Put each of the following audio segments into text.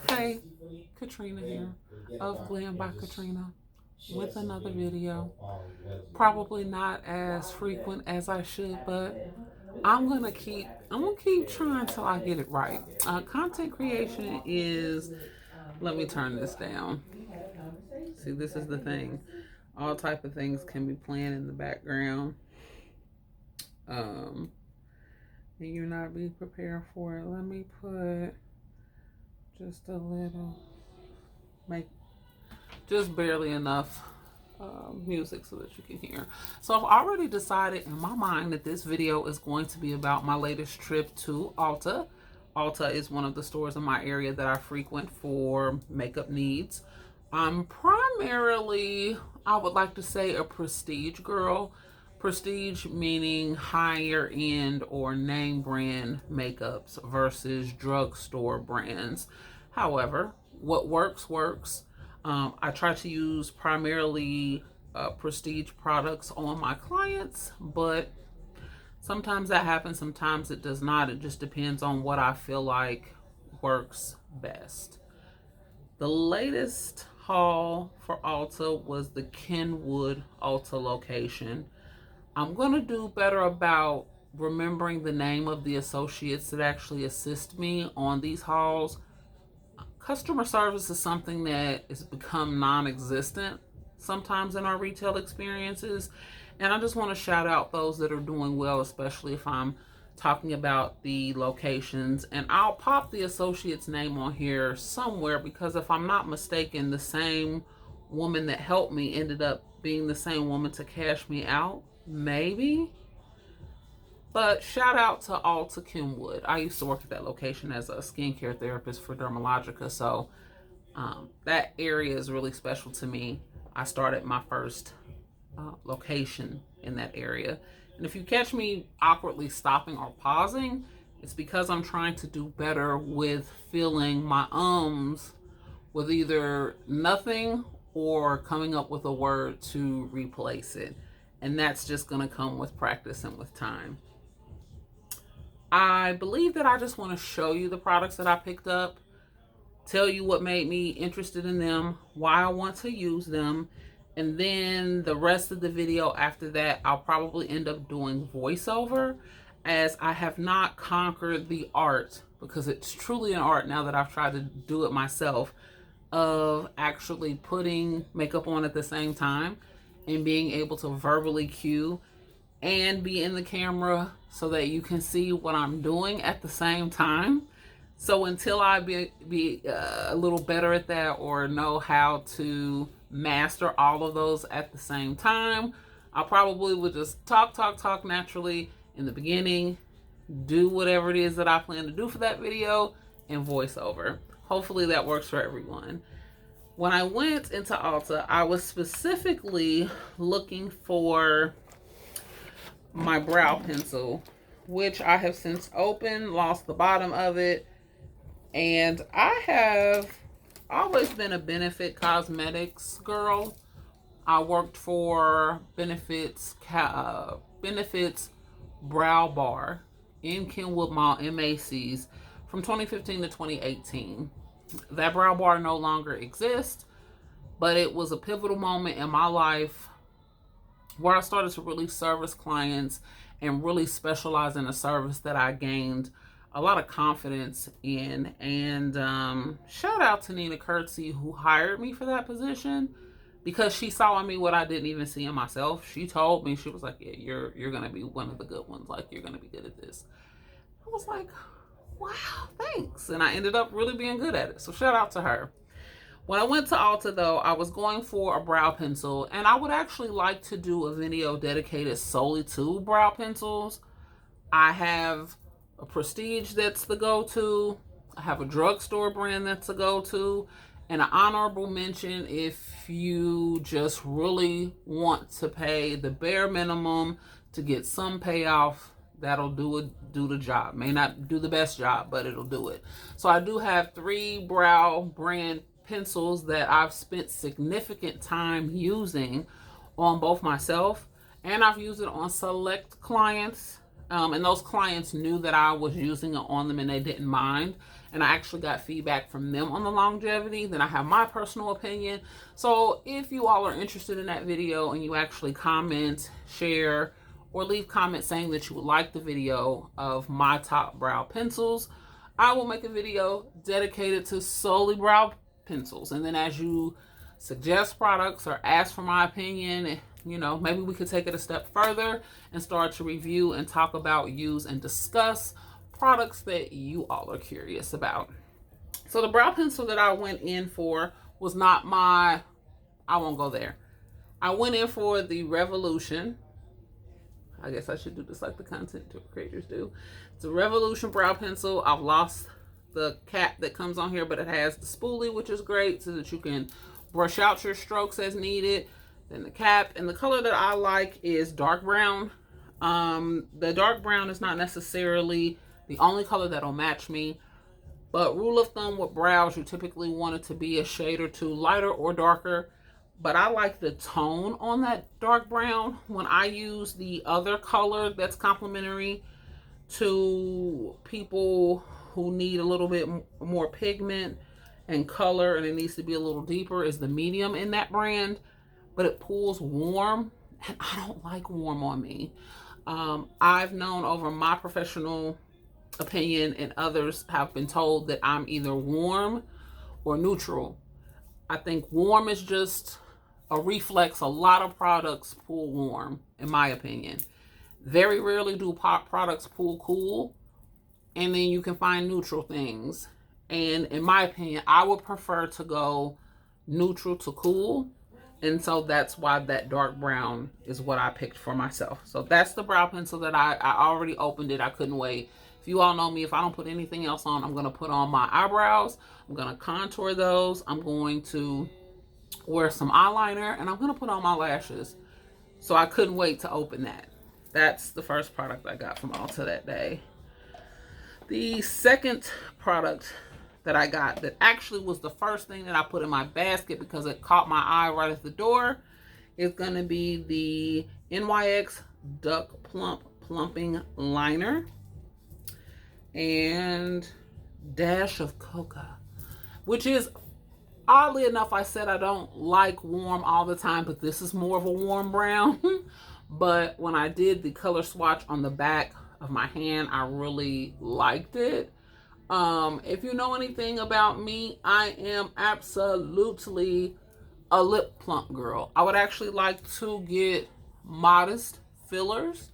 Hey, Katrina here of Glam by Katrina with another video. Probably not as frequent as I should, but I'm gonna keep trying till I get it right. Content creation is, let me turn this down. See, this is the thing. All type of things can be playing in the background. Um, and you're not being prepared for it. Let me put just a little, make just barely enough music so that you can hear. So I've already decided in my mind that this video is going to be about my latest trip to Ulta. Ulta is one of the stores in my area that I frequent for makeup needs. I'm primarily, I would like to say, a prestige girl. Prestige meaning higher end or name brand makeups versus drugstore brands. However, what works, works. I try to use primarily prestige products on my clients, but sometimes that happens, sometimes it does not. It just depends on what I feel like works best. The latest haul for Ulta was the Kenwood Ulta location. I'm going to do better about remembering the name of the associates that actually assist me on these hauls. Customer service is something that has become non-existent sometimes in our retail experiences. And I just want to shout out those that are doing well, especially if I'm talking about the locations. And I'll pop the associate's name on here somewhere because if I'm not mistaken, the same woman that helped me ended up being the same woman to cash me out. Maybe. But shout out to Ulta Kenwood. I used to work at that location as a skincare therapist for Dermalogica, so that area is really special to me. I started my first location in that area. And if you catch me awkwardly stopping or pausing, it's because I'm trying to do better with filling my ums with either nothing or coming up with a word to replace it. And that's just going to come with practice and with time. I believe that I just want to show you the products that I picked up, tell you what made me interested in them, why I want to use them, and then the rest of the video after that, I'll probably end up doing voiceover, as I have not conquered the art, because it's truly an art now that I've tried to do it myself, of actually putting makeup on at the same time and being able to verbally cue and be in the camera so that you can see what I'm doing at the same time. So until I be a little better at that or know how to master all of those at the same time, I probably would just talk naturally in the beginning, do whatever it is that I plan to do for that video, and voice over. Hopefully that works for everyone. When I went into Ulta, I was specifically looking for my brow pencil, which I have since opened, lost the bottom of it, and I have always been a Benefit Cosmetics girl. I worked for Benefits Brow Bar in Kenwood Mall in Macy's from 2015 to 2018. That brow bar no longer exists, but it was a pivotal moment in my life where I started to really service clients and really specialize in a service that I gained a lot of confidence in. And shout out to Nina Curtsey, who hired me for that position, because she saw in me what I didn't even see in myself. She told me, she was like, yeah, you're gonna be one of the good ones. Like, you're gonna be good at this. I was like, wow, thanks. And I ended up really being good at it. So shout out to her. When I went to Ulta, though, I was going for a brow pencil, and I would actually like to do a video dedicated solely to brow pencils. I have a Prestige that's the go-to. I have a drugstore brand that's a go-to. And an honorable mention if you just really want to pay the bare minimum to get some payoff. That'll do the job. May not do the best job, but it'll do it. So I do have 3 brow brand pencils that I've spent significant time using on both myself, and I've used it on select clients, and those clients knew that I was using it on them and they didn't mind. and I actually got feedback from them on the longevity. Then I have my personal opinion. So if you all are interested in that video and you actually comment, share, or leave comments saying that you would like the video of my top brow pencils, I will make a video dedicated to solely brow pencils. And then as you suggest products or ask for my opinion, you know, maybe we could take it a step further and start to review and talk about, use, and discuss products that you all are curious about. So the brow pencil that I went in for was not my, I won't go there. I went in for the Revolution. I guess I should do this like the content creators do. It's a Revolution brow pencil. I've lost the cap that comes on here, but it has the spoolie, which is great so that you can brush out your strokes as needed. Then the cap, and the color that I like is dark brown. The dark brown is not necessarily the only color that'll match me, but rule of thumb with brows, you typically want it to be a shade or two lighter or darker. But I like the tone on that dark brown. When I use the other color that's complementary to people who need a little bit more pigment and color, and it needs to be a little deeper, is the medium in that brand. But it pulls warm, and I don't like warm on me. I've known over my professional opinion, and others have been told that I'm either warm or neutral. I think warm is just a reflex. A lot of products pull warm, in my opinion. Very rarely do products pull cool, and then you can find neutral things. And in my opinion, I would prefer to go neutral to cool. And so that's why that dark brown is what I picked for myself. So that's the brow pencil that I already opened it. I couldn't wait. If you all know me, if I don't put anything else on, I'm going to put on my eyebrows. I'm going to contour those. I'm going to wear some eyeliner, and I'm going to put on my lashes. So I couldn't wait to open that. That's the first product I got from Ulta that day. The second product that I got that actually was the first thing that I put in my basket because it caught my eye right at the door is going to be the NYX Duck Plump Plumping Liner and Dash of Cocoa, which is, oddly enough, I said I don't like warm all the time, but this is more of a warm brown. But when I did the color swatch on the back of my hand, I really liked it. If you know anything about me, I am absolutely a lip plump girl. I would actually like to get modest fillers.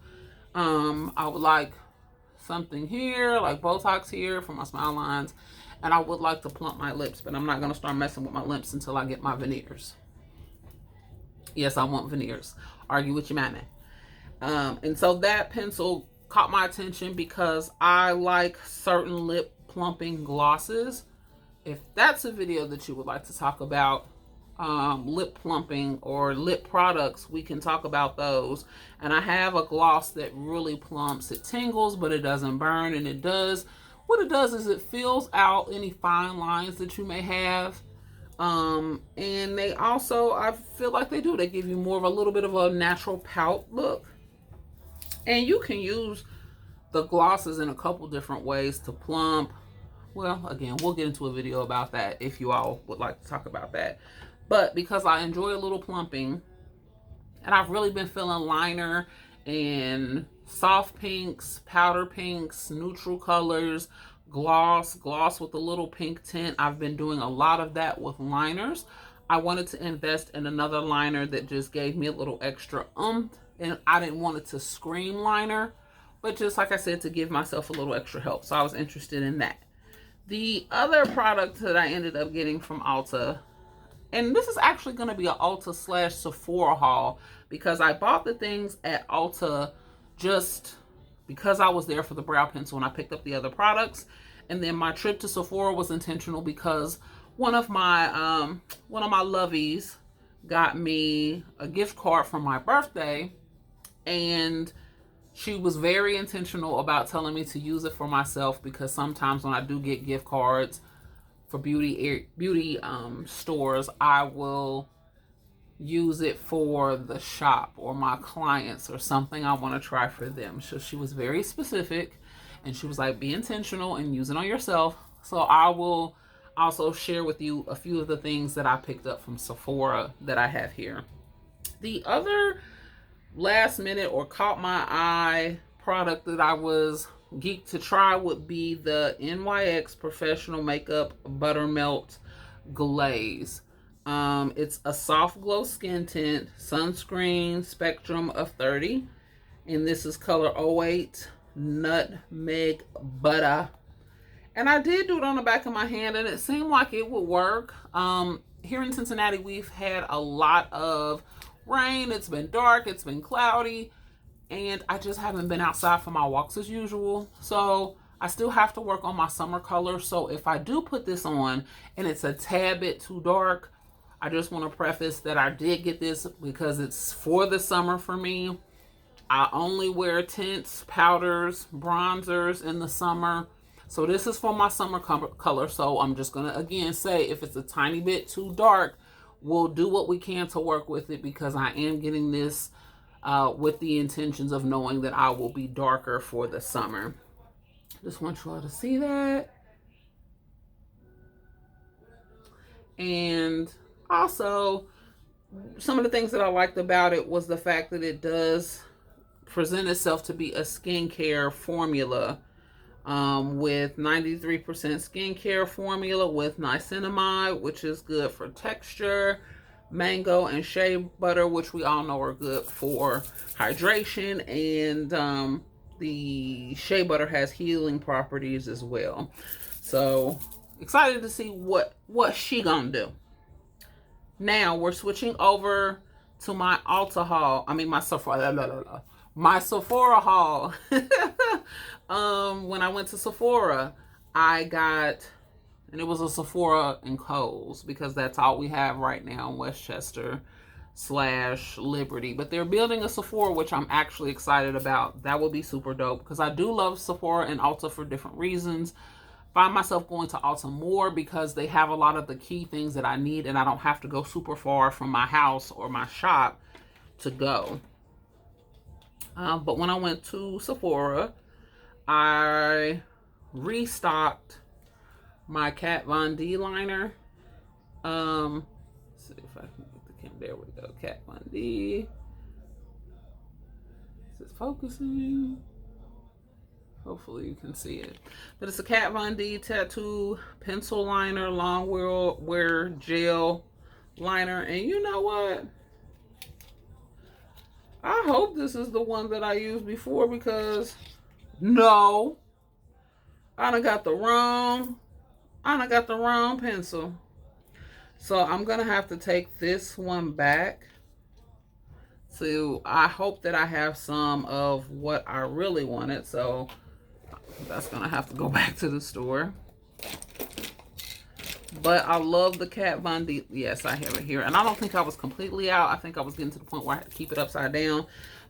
I would like something here, like Botox here for my smile lines, and I would like to plump my lips, but I'm not going to start messing with my lips until I get my veneers. Yes, I want veneers. Argue with your mammy. And so that pencil caught my attention because I like certain lip plumping glosses. If that's a video that you would like to talk about, lip plumping or lip products, we can talk about those. And I have a gloss that really plumps. It tingles, but it doesn't burn. And it does, what it does is it fills out any fine lines that you may have. And they also, I feel like they give you more of a little bit of a natural pout look. And you can use the glosses in a couple different ways to plump. Well, again, we'll get into a video about that if you all would like to talk about that. But because I enjoy a little plumping, and I've really been feeling liner and soft pinks, powder pinks, neutral colors, gloss with a little pink tint. I've been doing a lot of that with liners. I wanted to invest in another liner that just gave me a little extra and I didn't want it to scream liner, but just like I said, to give myself a little extra help. So I was interested in that. The other product that I ended up getting from Ulta, and this is actually going to be an Ulta / Sephora haul because I bought the things at Ulta just because I was there for the brow pencil and I picked up the other products. And then my trip to Sephora was intentional because one of my lovies got me a gift card for my birthday, and she was very intentional about telling me to use it for myself because sometimes when I do get gift cards for beauty stores, I will use it for the shop or my clients or something I want to try for them. So she was very specific, and she was like, be intentional and use it on yourself. So I will also share with you a few of the things that I picked up from Sephora that I have here. The other last minute or caught my eye product that I was geeked to try would be the NYX Professional Makeup Buttermelt Glaze. It's a soft glow skin tint, sunscreen spectrum of 30, and this is color 08 Nutmeg Butter. And I did do it on the back of my hand, and it seemed like it would work. Here in Cincinnati, we've had a lot of rain. It's been dark, it's been cloudy, and I just haven't been outside for my walks as usual. So I still have to work on my summer color. So if I do put this on and it's a tad bit too dark, I just want to preface that I did get this because it's for the summer for me. I only wear tints, powders, bronzers in the summer. So this is for my summer color. So I'm just going to again say if it's a tiny bit too dark, we'll do what we can to work with it, because I am getting this with the intentions of knowing that I will be darker for the summer. Just want you all to see that. And also, some of the things that I liked about it was the fact that it does present itself to be a skincare formula, with 93% skincare formula with niacinamide, which is good for texture, mango and shea butter, which we all know are good for hydration, and the shea butter has healing properties as well. So excited to see what she gonna do. Now we're switching over to my Ulta haul. I mean my Sephora. My Sephora haul. When I went to Sephora, I got, and it was a Sephora and Kohl's, because that's all we have right now in Westchester / Liberty. But they're building a Sephora, which I'm actually excited about. That would be super dope, because I do love Sephora and Ulta for different reasons. Find myself going to Ulta more because they have a lot of the key things that I need, and I don't have to go super far from my house or my shop to go. But when I went to Sephora, I restocked my Kat Von D liner. Let's see if I can get the camera. There we go. Kat Von D. Is it focusing? Hopefully you can see it. But it's a Kat Von D tattoo pencil liner, long wear gel liner. And you know what? I hope this is the one that I used before, because no, I done got the wrong pencil. So I'm gonna have to take this one back. So I hope that I have some of what I really wanted. So that's gonna have to go back to the store. But I love the Kat Von D. Yes, I have it here. And I don't think I was completely out. I think I was getting to the point where I had to keep it upside down.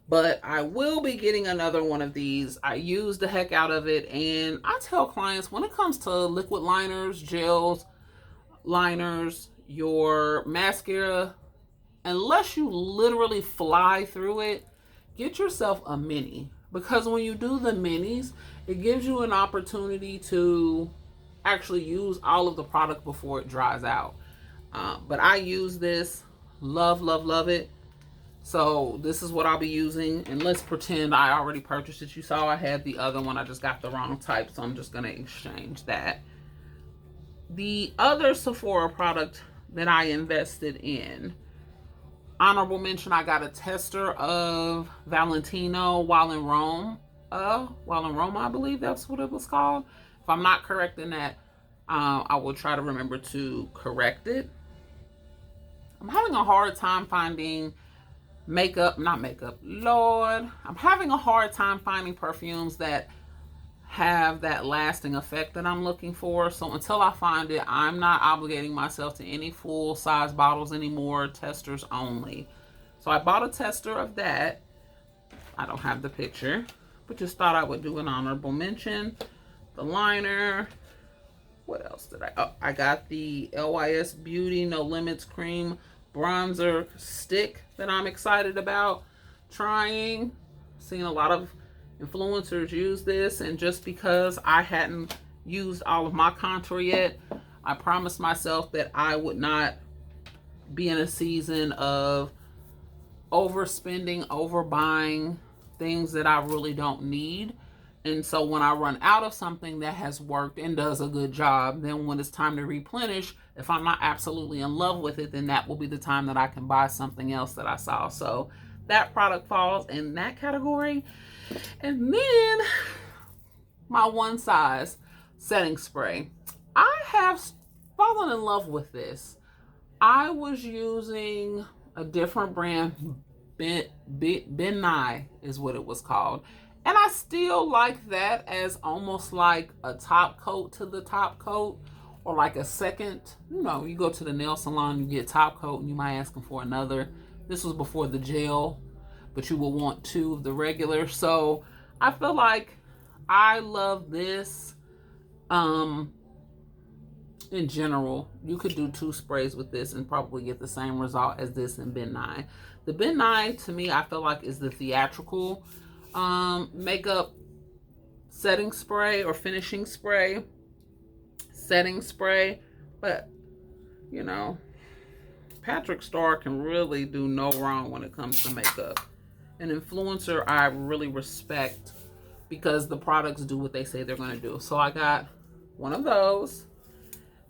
But I will be getting another one of these. I use the heck out of it. And I tell clients, when it comes to liquid liners, gels, liners, your mascara, unless you literally fly through it, get yourself a mini. Because when you do the minis, it gives you an opportunity to actually use all of the product before it dries out. But I use this, love it. So this is what I'll be using, and let's pretend I already purchased it. You saw I had the other one, I just got the wrong type, so I'm just gonna exchange that. The other Sephora product that I invested in, honorable mention, I got a tester of Valentino while in Rome, I believe that's what it was called. If I'm not correct in that, I will try to remember to correct it. I'm having a hard time finding I'm having a hard time finding perfumes that have that lasting effect that I'm looking for. So until I find it, I'm not obligating myself to any full size bottles anymore, testers only. So I bought a tester of that. I don't have the picture, but just thought I would do an honorable mention. The liner. What else did I got the LYS Beauty No Limits Cream Bronzer Stick that I'm excited about trying. Seen a lot of influencers use this, and just because I hadn't used all of my contour yet. I promised myself that I would not be in a season of overspending, overbuying things that I really don't need. And so when I run out of something that has worked and does a good job, then when it's time to replenish, if I'm not absolutely in love with it, then that will be the time that I can buy something else that I saw. So that product falls in that category. And then my one size setting spray. I have fallen in love with this. I was using a different brand, Ben Nye is what it was called. And I still like that as almost like a top coat to the top coat, or like a second. You know, you go to the nail salon, you get top coat, and you might ask them for another. This was before the gel, but you will want two of the regular. So I feel like I love this. In general, you could do 2 sprays with this and probably get the same result as this in Ben Nye. The Ben Nye, to me, I feel like is the theatrical makeup setting spray or finishing spray. Setting spray. But, you know, Patrick Starr can really do no wrong when it comes to makeup. An influencer I really respect because the products do what they say they're going to do. So I got one of those.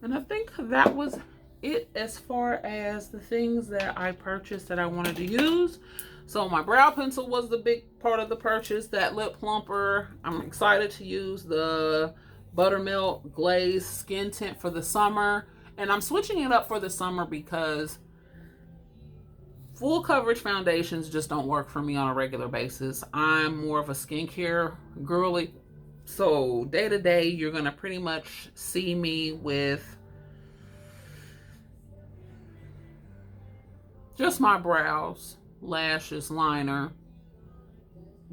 And I think that was it as far as the things that I purchased that I wanted to use. So my brow pencil was the big part of the purchase, that lip plumper. I'm excited to use the Buttermilk Glaze Skin Tint for the summer. And I'm switching it up for the summer because full coverage foundations just don't work for me on a regular basis. I'm more of a skincare girly. So day to day, you're going to pretty much see me with just my brows, lashes, liner,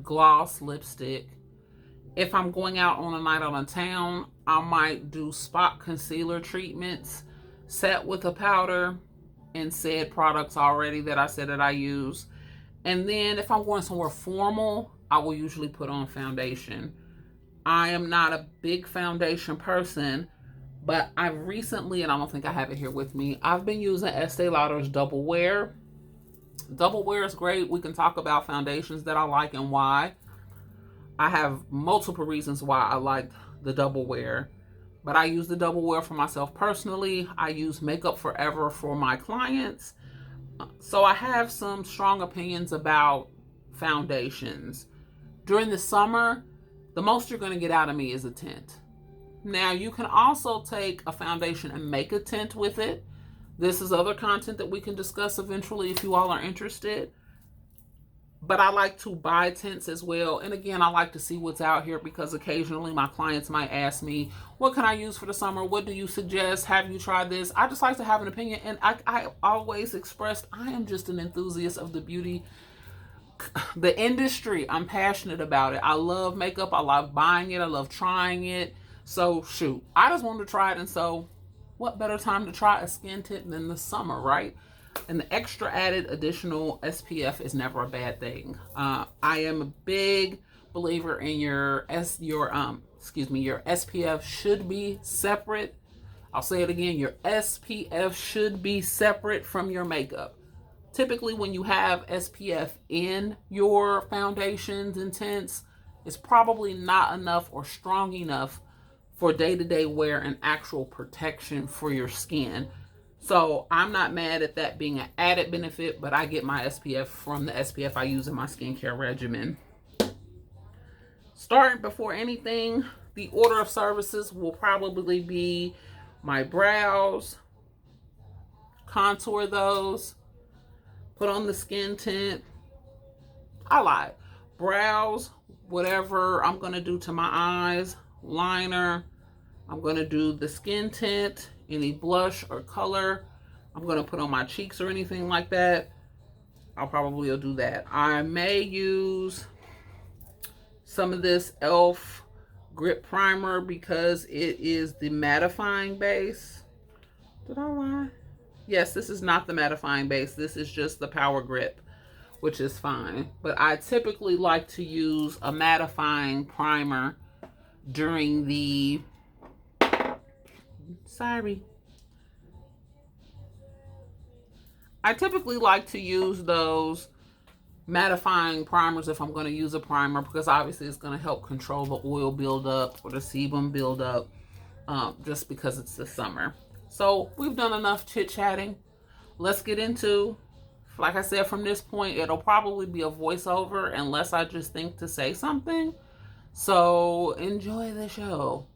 gloss, lipstick. If I'm going out on a night on a town, I might do spot concealer treatments set with a powder and said products already that I said that I use. And then if I'm going somewhere formal, I will usually put on foundation. I am not a big foundation person, but I've recently, and I don't think I have it here with me, I've been using Estee Lauder's Double Wear. Double Wear is great. We can talk about foundations that I like and why. I have multiple reasons why I like the Double Wear, but I use the Double Wear for myself personally. I use Makeup Forever for my clients. So I have some strong opinions about foundations. During the summer, the most you're going to get out of me is a tint. Now, you can also take a foundation and make a tint with it. This is other content that we can discuss eventually if you all are interested. But I like to buy tints as well. And again, I like to see what's out here because occasionally my clients might ask me, what can I use for the summer? What do you suggest? Have you tried this? I just like to have an opinion. And I always expressed, I am just an enthusiast of the beauty the industry. I'm passionate about it. I love makeup. I love buying it. I love trying it. So shoot, I just wanted to try it. And so what better time to try a skin tint than the summer, right? And the extra added additional SPF is never a bad thing. I am a big believer in your SPF should be separate. I'll say it again. Your SPF should be separate from your makeup. Typically, when you have SPF in your foundations and tints, it's probably not enough or strong enough for day-to-day wear and actual protection for your skin. So I'm not mad at that being an added benefit, but I get my SPF from the SPF I use in my skincare regimen. Starting before anything, the order of services will probably be my brows, contour those, put on the skin tint. I lied. Brows, whatever I'm going to do to my eyes, liner. I'm going to do the skin tint, any blush or color I'm going to put on my cheeks or anything like that. I'll probably do that. I may use some of this e.l.f. grip primer because it is the mattifying base. Did I lie? Yes, this is not the mattifying base. This is just the power grip, which is fine. But I typically like to use a mattifying primer during the Sorry. I typically like to use those mattifying primers if I'm going to use a primer, because obviously it's going to help control the oil buildup or the sebum buildup, just because it's the summer. So we've done enough chit-chatting. Let's get into, like I said, from this point, it'll probably be a voiceover unless I just think to say something. So enjoy the show.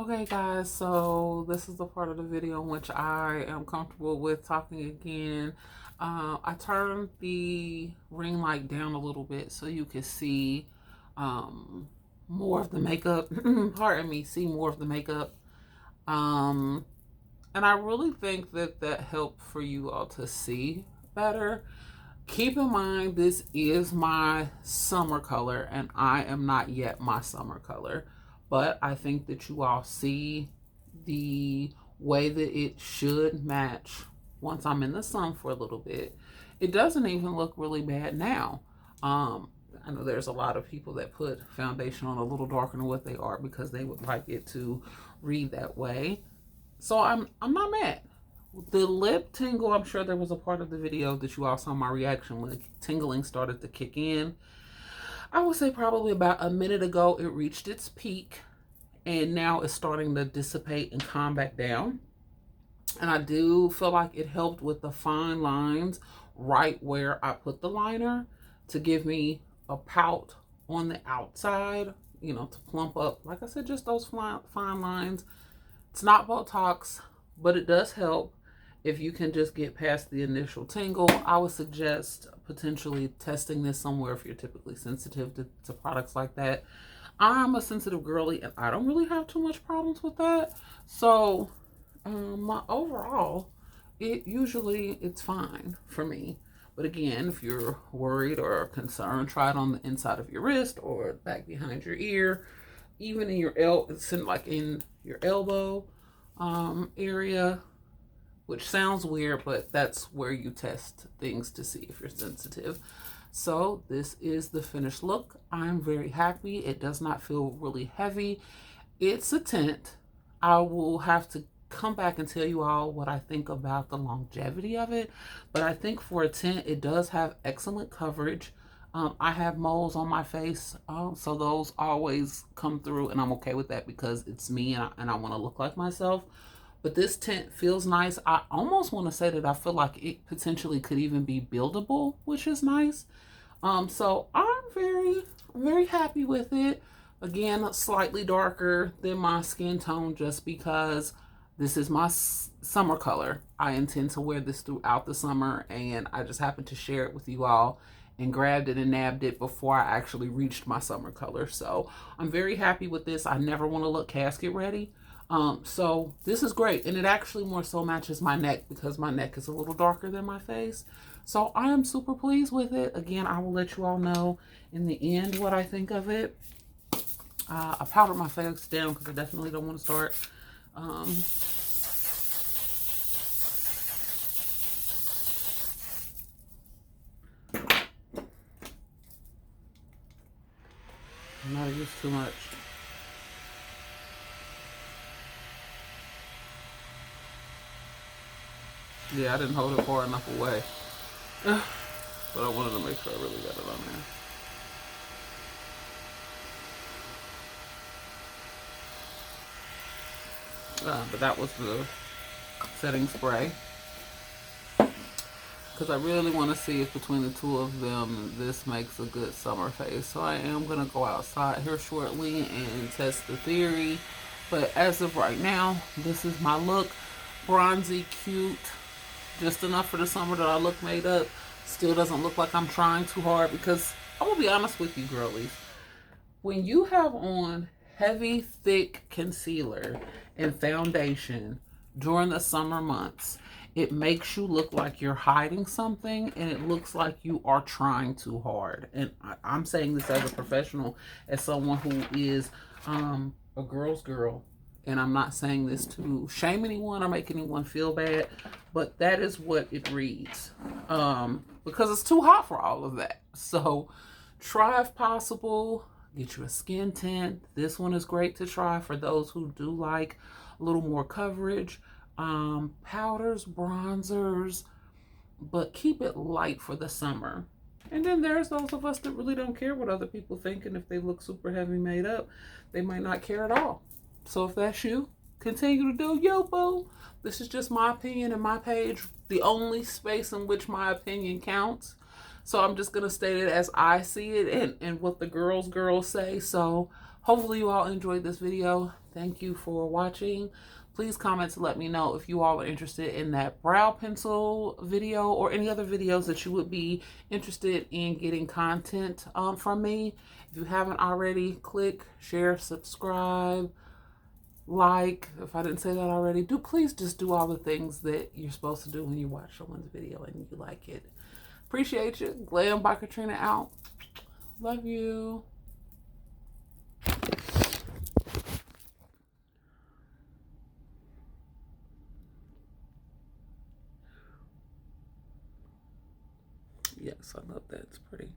Okay, guys, so this is the part of the video in which I am comfortable with talking again. I turned the ring light down a little bit so you can see more of the makeup. Pardon me, see more of the makeup. And I really think that that helped for you all to see better. Keep in mind, this is my summer color, and I am not yet my summer color. But I think that you all see the way that it should match once I'm in the sun for a little bit. It doesn't even look really bad now. I know there's a lot of people that put foundation on a little darker than what they are because they would like it to read that way. So I'm not mad. The lip tingle, I'm sure there was a part of the video that you all saw my reaction when the tingling started to kick in. I would say probably about a minute ago it reached its peak, and now it's starting to dissipate and calm back down. And I do feel like it helped with the fine lines right where I put the liner to give me a pout on the outside, you know, to plump up, like I said, just those fine lines. It's not Botox, but it does help. If you can just get past the initial tingle, I would suggest potentially testing this somewhere if you're typically sensitive to products like that. I'm a sensitive girly and I don't really have too much problems with that. So my overall, it's fine for me. But again, if you're worried or concerned, try it on the inside of your wrist or back behind your ear, even in your in your elbow area. Which sounds weird, but that's where you test things to see if you're sensitive. So this is the finished look. I'm very happy. It does not feel really heavy. It's a tint. I will have to come back and tell you all what I think about the longevity of it. But I think for a tint, it does have excellent coverage. I have moles on my face, so those always come through, and I'm okay with that because it's me and I want to look like myself. But this tint feels nice. I almost want to say that I feel like it potentially could even be buildable, which is nice. So I'm very happy with it. Again, slightly darker than my skin tone just because this is my summer color. I intend to wear this throughout the summer, and I just happened to share it with you all and grabbed it and nabbed it before I actually reached my summer color. So I'm very happy with this. I never want to look casket ready. So this is great, and it actually more so matches my neck because my neck is a little darker than my face. So I am super pleased with it. Again, I will let you all know in the end what I think of it. I powdered my face down because I definitely don't want to start. I'm not used too much. Yeah, I didn't hold it far enough away. But I wanted to make sure I really got it on there. But that was the setting spray. Because I really want to see if between the two of them, this makes a good summer face. So I am going to go outside here shortly and test the theory. But as of right now, this is my look. Bronzy, cute. Just enough for the summer that I look made up. Still doesn't look like I'm trying too hard because I'm going to be honest with you, girlies. When you have on heavy, thick concealer and foundation during the summer months, it makes you look like you're hiding something, and it looks like you are trying too hard. And I'm saying this as a professional, as someone who is a girl's girl. And I'm not saying this to shame anyone or make anyone feel bad, but that is what it reads. Because it's too hot for all of that. So try if possible. Get you a skin tint. This one is great to try for those who do like a little more coverage. Powders, bronzers, but keep it light for the summer. And then there's those of us that really don't care what other people think, and if they look super heavy made up, they might not care at all. So if that's you, continue to do yo, boo. This is just my opinion and my page, the only space in which my opinion counts. So I'm just going to state it as I see it and what the girls say. So hopefully you all enjoyed this video. Thank you for watching. Please comment to let me know if you all are interested in that brow pencil video or any other videos that you would be interested in getting content from me. If you haven't already, click, share, subscribe, like. If I didn't say that already, please just do all the things that you're supposed to do when you watch someone's video and you like it. Appreciate you. Glam by Katrina out. Love you. Yes, I love that. It's pretty.